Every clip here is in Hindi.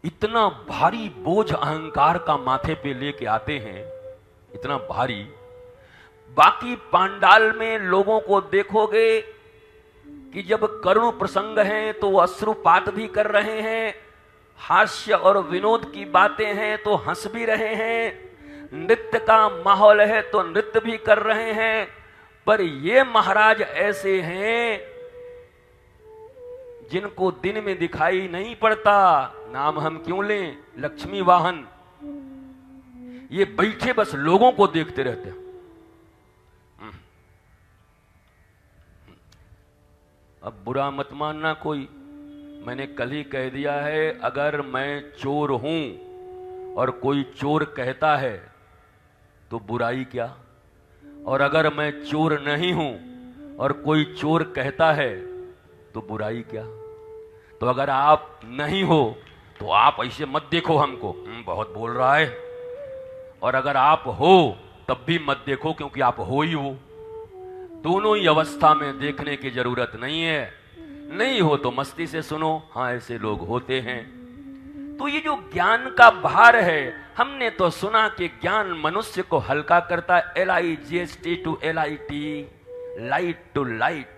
इतना भारी बोझ अहंकार का माथे पे लेके आते हैं, इतना भारी। बाकी पांडाल में लोगों को देखोगे कि जब करुण प्रसंग हैं तो वो अश्रुपात भी कर रहे हैं, हास्य और विनोद की बातें हैं तो हंस भी रहे हैं, नृत्य का माहौल है तो नृत्य भी कर रहे हैं। पर ये महाराज ऐसे हैं जिनको दिन में दिखाई नहीं पड़ता। नाम हम क्यों लें, लक्ष्मी वाहन। ये बैठे बस लोगों को देखते रहते हैं। अब बुरा मत मानना कोई, मैंने कल ही कह दिया है, अगर मैं चोर हूं और कोई चोर कहता है तो बुराई क्या, और अगर मैं चोर नहीं हूं और कोई चोर कहता है तो बुराई क्या। तो अगर आप नहीं हो तो आप ऐसे मत देखो हमको, बहुत बोल रहा है, और अगर आप हो तब भी मत देखो, क्योंकि आप हो ही हो। दोनों ही अवस्था में देखने की जरूरत नहीं है। नहीं हो तो मस्ती से सुनो, हाँ ऐसे लोग होते हैं। तो ये जो ज्ञान का भार है, हमने तो सुना कि ज्ञान मनुष्य को हल्का करता है। LIGHT to LIT, light to light,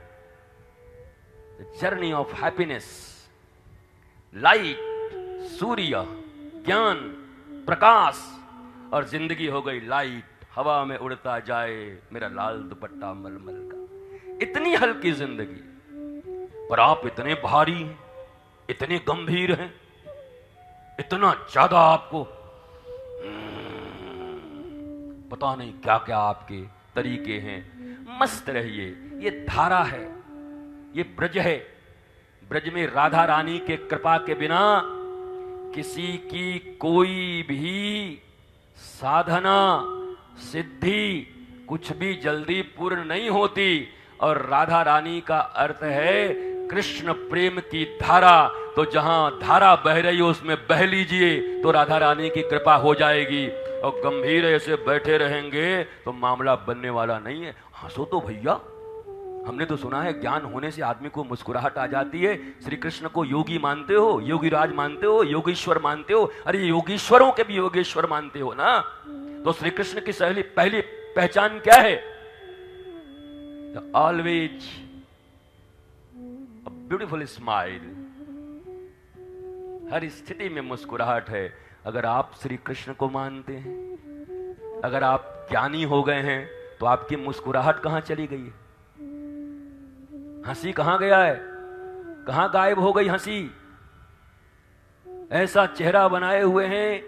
journey of happiness. Light, सूर्य, ज्ञान, प्रकाश, और जिंदगी हो गई लाइट, हवा में उड़ता जाए मेरा लाल दुपट्टा मलमल का। इतनी हल्की जिंदगी, पर आप इतने भारी हैं, इतने गंभीर हैं, इतना ज्यादा आपको पता नहीं क्या क्या आपके तरीके हैं। मस्त रहिए, ये धारा है, ये ब्रज है। ब्रज में राधा रानी के कृपा के बिना किसी की कोई भी साधना, सिद्धि, कुछ भी जल्दी पूर्ण नहीं होती। और राधा रानी का अर्थ है कृष्ण प्रेम की धारा। तो जहां धारा बह रही हो उसमें बह लीजिए, तो राधा रानी की कृपा हो जाएगी। और गंभीर ऐसे बैठे रहेंगे तो मामला बनने वाला नहीं है। हंसो तो भैया, हमने तो सुना है ज्ञान होने से आदमी को मुस्कुराहट आ जाती है। श्री कृष्ण को योगी मानते हो, योगी राज मानते हो, योगीश्वर मानते हो, अरे योगीश्वरों के भी योगेश्वर मानते हो ना। तो श्री कृष्ण की पहली पहचान क्या है? Always beautiful smile. हर स्थिति में मुस्कुराहट है। अगर आप श्री कृष्ण को मानते हैं, अगर आप ज्ञानी हो गए हैं, तो आपकी मुस्कुराहट कहां चली गई है? हंसी कहां गया है? कहां गायब हो गई हंसी? ऐसा चेहरा बनाए हुए हैं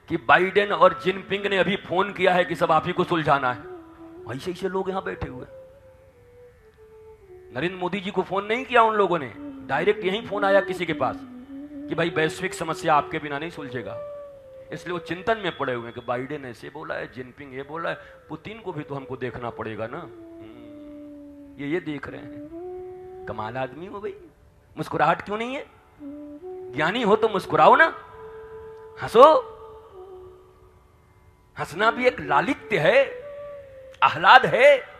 कि बाइडेन और जिनपिंग ने अभी फोन किया है कि सब आप ही को सुलझाना है। ऐसे ऐसे लोग यहां बैठे हुए। नरेंद्र मोदी जी को फोन नहीं किया उन लोगों ने, डायरेक्ट यहीं फोन आया किसी के पास कि भाई वैश्विक समस्या आपके बिना नहीं सुलझेगा। इसलिए वो चिंतन में पड़े हुए हैं कि बाइडेन ऐसे बोला है, जिनपिंग ये बोला है, पुतिन को भी तो हमको देखना पड़ेगा ना। ये देख रहे हैं। कमाल आदमी हो भाई। मुस्कुराहट क्यों नहीं है? ज्ञानी हो तो मुस्कुराओ ना, हंसो। हंसना भी एक लालित्य है, आह्लाद है।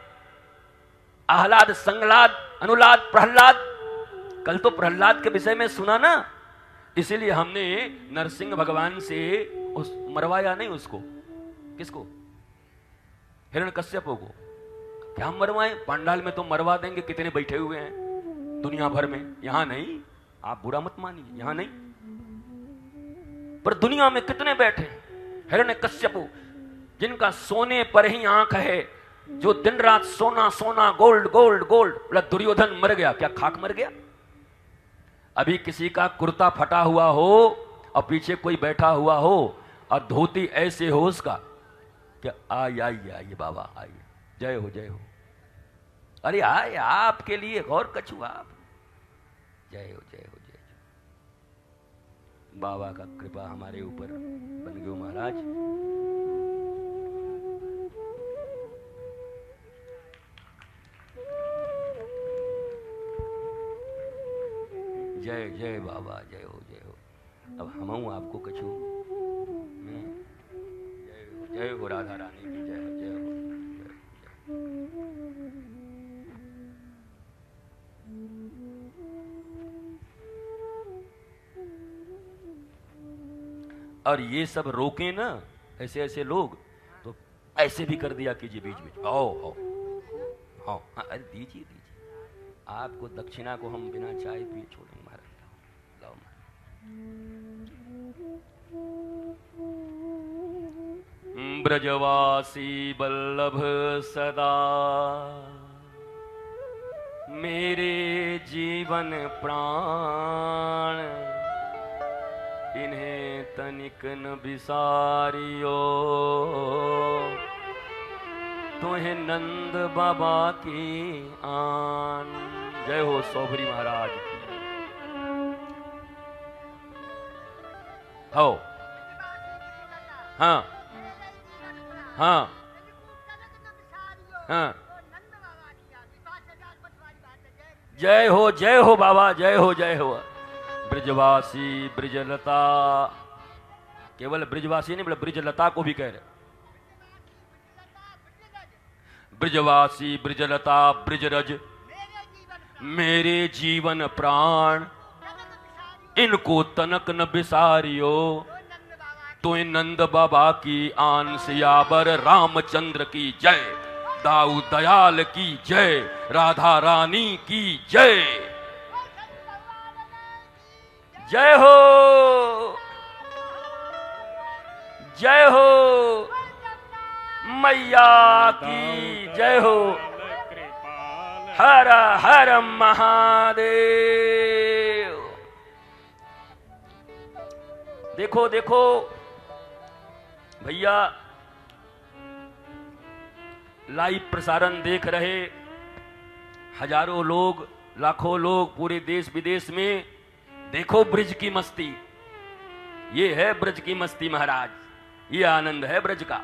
आह्लाद, संगलाद, अनुलाद, प्रहलाद। कल तो प्रहलाद के विषय में सुना ना, इसीलिए हमने नरसिंह भगवान से उस मरवाया नहीं उसको। किसको? हिरण्यकश्यप को। क्या मरवाएं? पांडाल में तो मरवा देंगे, कितने बैठे हुए हैं दुनिया भर में। यहां नहीं, आप बुरा मत मानिए, यहां नहीं, पर दुनिया में कितने बैठे। हिरण्यकश्यप, जिनका सोने पर ही आंख है, जो दिन रात सोना सोना, गोल्ड गोल्ड गोल्ड। बोला दुर्योधन मर गया, क्या खाक मर गया? अभी किसी का कुर्ता फटा हुआ हो और पीछे कोई बैठा हुआ हो और धोती ऐसे हो उसका, क्या आइए आइए बाबा आइए, जय हो जय हो। अरे आए आपके लिए गौर कछु आप, जय हो जय हो जय हो। बाबा का कृपा हमारे ऊपर बन गयो महाराज। जय जय बाबा, जय हो जय हो। अब हम आपको कछु जय हो राधा रानी की जय हो जय हो जय हो। और ये सब रोके ना ऐसे ऐसे लोग, तो ऐसे भी कर दिया कीजिए बीच बीच। आओ आओ हाँ हाँ, अरे दीजिए दीजिए, आपको दक्षिणा को हम बिना चाय पिए छोड़ेंगे महाराज। लाओ ब्रजवासी वल्लभ सदा मेरे जीवन प्राण, इन्हें तनिक न बिसारियो, तुम्हें नंद बाबा की आन। जय हो सौभरी महाराज की। हो हाँ हाँ हाँ, जय हो बाबा, जय हो जय हो। ब्रजवासी ब्रजलता, केवल ब्रजवासी नहीं बोले, ब्रजलता को भी कह रहे। ब्रजवासी ब्रजलता ब्रजरज मेरे जीवन प्राण, इनको तनक न बिसारियो, तो नंद बाबा की आन। सियावर रामचंद्र की जय, दाऊ दयाल की जय, राधा रानी की जय। जय हो जय हो मैया की जय हो। हर हर महादेव। देखो देखो भैया, लाइव प्रसारण देख रहे हजारों लोग, लाखों लोग पूरे देश विदेश में। देखो ब्रज की मस्ती, ये है ब्रज की मस्ती महाराज, ये आनंद है ब्रज का।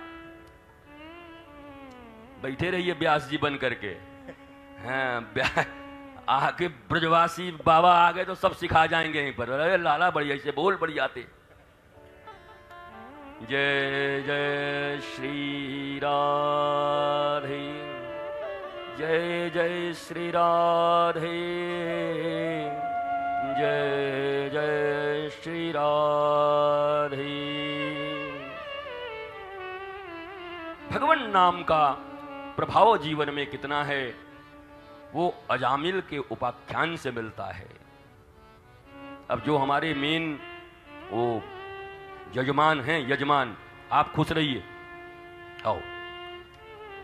बैठे रहिए व्यास जी बन करके। हाँ, आके ब्रजवासी बाबा आ गए तो सब सिखा जाएंगे यहीं पर। अरे लाला बढ़िया से बोल, बढ़ जाते। जय जय श्री राधे, जय जय श्री राधे, जय जय श्री राधे। भगवान नाम का प्रभाव जीवन में कितना है, वो अजामिल के उपाख्यान से मिलता है। अब जो हमारे मेन वो यजमान हैं, यजमान, आप खुश रहिए। आओ,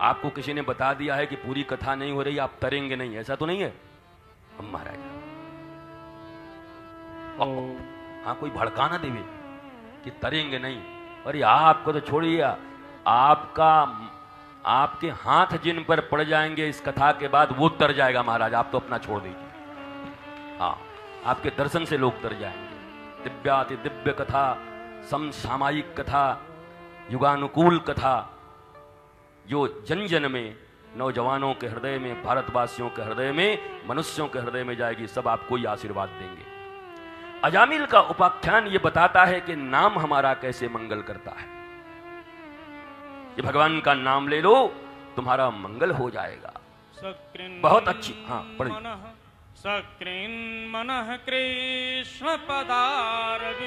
आपको किसी ने बता दिया है कि पूरी कथा नहीं हो रही, आप तरेंगे नहीं, ऐसा तो नहीं है हम महाराज। हाँ, कोई भड़का ना देवे कि तरेंगे नहीं। अरे आपको तो छोड़िए, आपका आपके हाथ जिन पर पड़ जाएंगे इस कथा के बाद वो तर जाएगा महाराज, आप तो अपना छोड़ दीजिए। हाँ, आपके दर्शन से लोग तर जाएंगे। दिव्याति दिव्य कथा, समसामायिक कथा, युगानुकूल कथा, जो जन जन में, नौजवानों के हृदय में, भारतवासियों के हृदय में, मनुष्यों के हृदय में जाएगी, सब आपको ही आशीर्वाद देंगे। अजामिल का उपाख्यान ये बताता है कि नाम हमारा कैसे मंगल करता है। ये भगवान का नाम ले लो, तुम्हारा मंगल हो जाएगा। बहुत अच्छी, हाँ पढ़िए। सकृन् मनः कृष्ण पदारविन्दयो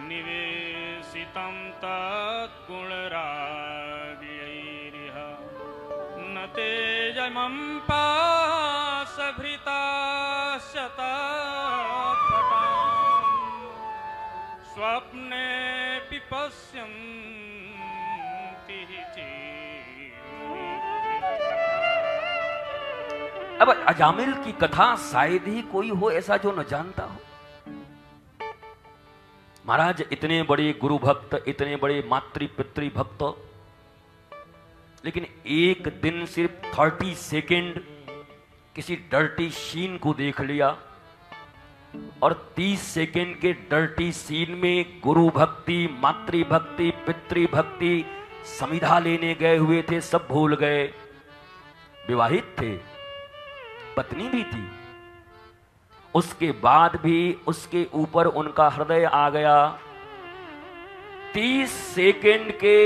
निवेशितं तत्गुणरागैरिह न तेजमं पाशभृताश्च तत्पटाम् स्वप्नेऽपि पश्यन्ति अब अजामिल की कथा शायद ही कोई हो ऐसा जो न जानता हो। महाराज इतने बड़े गुरु भक्त, इतने बड़े मातृ पितृ भक्त, लेकिन एक दिन सिर्फ 30 सेकेंड किसी डर्टी सीन को देख लिया, और 30 सेकेंड के डर्टी सीन में गुरु भक्ति, मातृ भक्ति, पितृ भक्ति, समिधा लेने गए हुए थे, सब भूल गए। विवाहित थे, पत्नी भी थी, उसके बाद भी उसके ऊपर उनका हृदय आ गया। 30 सेकेंड के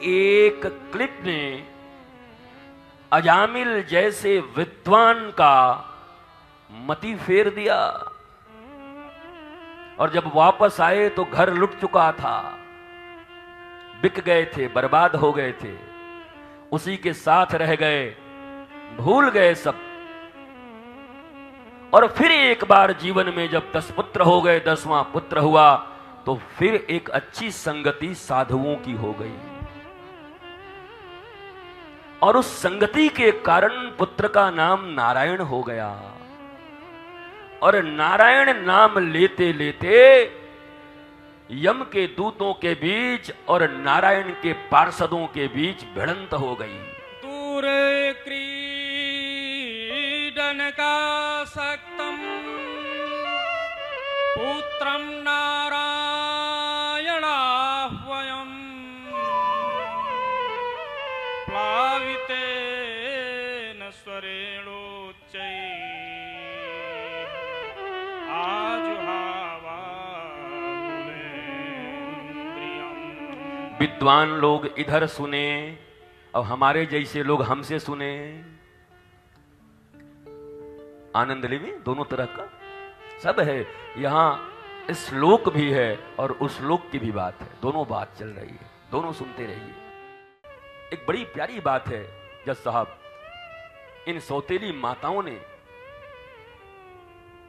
एक क्लिप ने अजामिल जैसे विद्वान का मति फेर दिया। और जब वापस आए तो घर लुट चुका था, बिक गए थे, बर्बाद हो गए थे, उसी के साथ रह गए, भूल गए सब। और फिर एक बार जीवन में जब 10 पुत्र हो गए, 10वां पुत्र हुआ, तो फिर एक अच्छी संगति साधुओं की हो गई, और उस संगति के कारण पुत्र का नाम नारायण हो गया। और नारायण नाम लेते लेते यम के दूतों के बीच और नारायण के पार्षदों के बीच भिड़ंत हो गई। दूर क्रीडन का सक्तम पुत्रम नारायणाह्वयम् प्लावितेन स्वरेणोच्चैः आजुहावाहुलेन्द्रियम्। विद्वान लोग इधर सुने और हमारे जैसे लोग हमसे सुने, आनंद लेवे दोनों तरह का सब है। यहां श्लोक भी है और उस श्लोक की भी बात है, दोनों बात चल रही है, दोनों सुनते रहिए। एक बड़ी प्यारी बात है जज साहब, इन सौतेली माताओं ने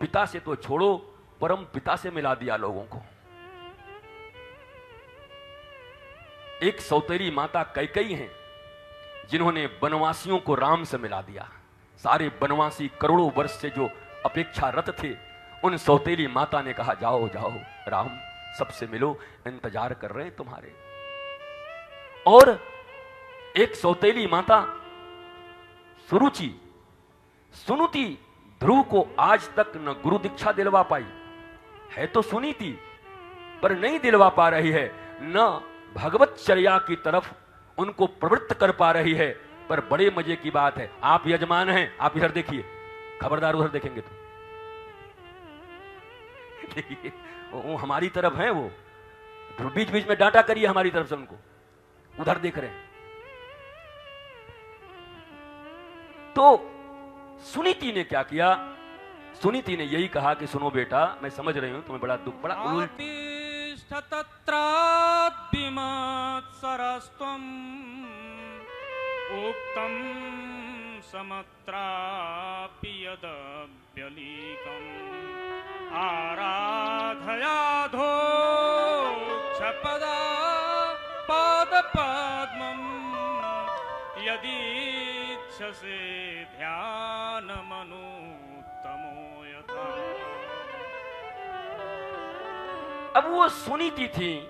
पिता से तो छोड़ो, परम पिता से मिला दिया लोगों को। एक सौतेली माता कैकेयी हैं जिन्होंने वनवासियों को राम से मिला दिया। सारे वनवासी करोड़ों वर्ष से जो अपेक्षारत थे, उन सौतेली माता ने कहा जाओ जाओ राम सबसे मिलो, इंतजार कर रहे हैं तुम्हारे। और एक सौतेली माता सुनुति ध्रुव को आज तक न गुरु दीक्षा दिलवा पाई है, तो सुनीति पर नहीं दिलवा पा रही है, न भगवत चर्या की तरफ उनको प्रवृत्त कर पा रही है। पर बड़े मजे की बात है, आप यजमान हैं, आप इधर देखिए, खबरदार उधर देखेंगे तो देखिए वो हमारी तरफ है, वो बीच बीच में डांटा करिए हमारी तरफ से उनको, उधर देख रहे हैं। तो सुनीति ने क्या किया? सुनीति ने यही कहा कि सुनो बेटा, मैं समझ रही हूं तुम्हें बड़ा दुख, बड़ा उक्तम समत्रापि यदव्यलीकम् आराधयाधो क्षपदा पादपद्मम् यदीच्छसे ध्यानमनुत्तमो यथा। अब वो सुनीति थी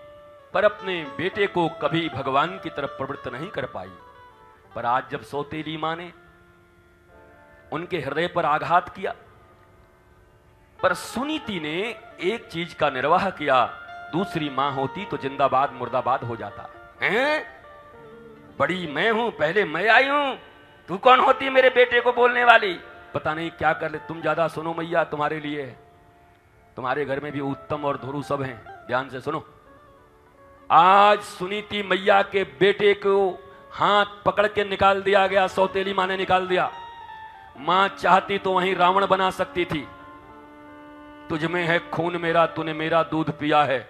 पर अपने बेटे को कभी भगवान की तरफ प्रवृत्त नहीं कर पाई। पर आज जब सौतेली मां ने उनके हृदय पर आघात किया, पर सुनीति ने एक चीज का निर्वाह किया, दूसरी मां होती तो जिंदाबाद मुर्दाबाद हो जाता हैं? बड़ी मैं हूं, पहले मैं आई हूं, तू कौन होती मेरे बेटे को बोलने वाली? पता नहीं क्या कर ले, तुम ज्यादा सुनो मैया, तुम्हारे लिए है, तुम्हारे घर में भी उत्तम और धुरु सब हैं, ध्यान से सुनो। आज सुनीति मैया के बेटे को हाथ पकड़ के निकाल दिया गया, सौतेली मां ने निकाल दिया। मां चाहती तो वहीं रावण बना सकती थी, तुझ में है खून मेरा, तूने मेरा दूध पिया है।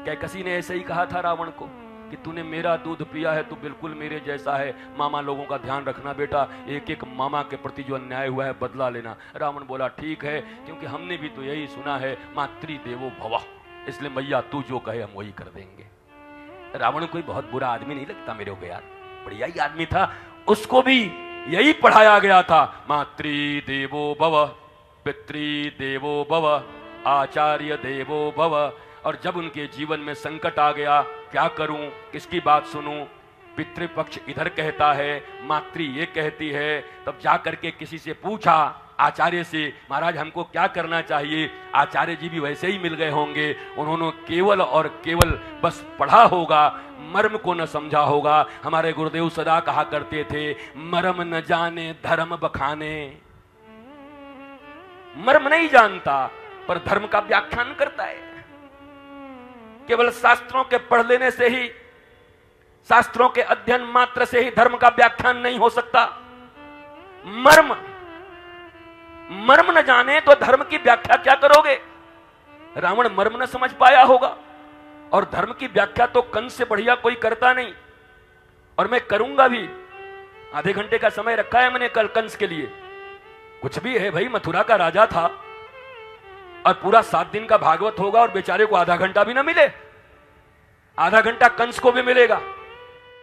कैकसी ने ऐसे ही कहा था रावण को कि तूने मेरा दूध पिया है, तू बिल्कुल मेरे जैसा है, मामा लोगों का ध्यान रखना बेटा, एक एक मामा के प्रति जो अन्याय हुआ है बदला लेना। रावण बोला ठीक है, क्योंकि हमने भी तो यही सुना है, मातृदेवो भव, इसलिए मैया तू जो कहे हम वही कर देंगे। रावण कोई बहुत बुरा आदमी नहीं लगता मेरे को यार, बढ़िया ही आदमी था, उसको भी यही पढ़ाया गया था, मातृदेवो भव, पितृदेवो भव, आचार्य देवो भव। और जब उनके जीवन में संकट आ गया, क्या करूं, किसकी बात सुनूं, पितृपक्ष इधर कहता है, मातृ ये कहती है, तब जाकर के किसी से पूछा आचार्य से, महाराज हमको क्या करना चाहिए? आचार्य जी भी वैसे ही मिल गए होंगे, उन्होंने केवल और केवल बस पढ़ा होगा, मर्म को न समझा होगा। हमारे गुरुदेव सदा कहा करते थे, मर्म न जाने धर्म बखाने। मर्म नहीं जानता पर धर्म का व्याख्यान करता है। केवल शास्त्रों के पढ़ लेने से ही, शास्त्रों के अध्ययन मात्र से ही धर्म का व्याख्यान नहीं हो सकता। मर्म न जाने तो धर्म की व्याख्या क्या करोगे? रावण मर्म न समझ पाया होगा। और धर्म की व्याख्या तो कंस से बढ़िया कोई करता नहीं, और मैं करूंगा भी। आधे घंटे का समय रखा है मैंने कल कंस के लिए। कुछ भी है भाई, मथुरा का राजा था, और पूरा 7 दिन का भागवत होगा और बेचारे को आधा घंटा भी ना मिले। आधा घंटा कंस को भी मिलेगा।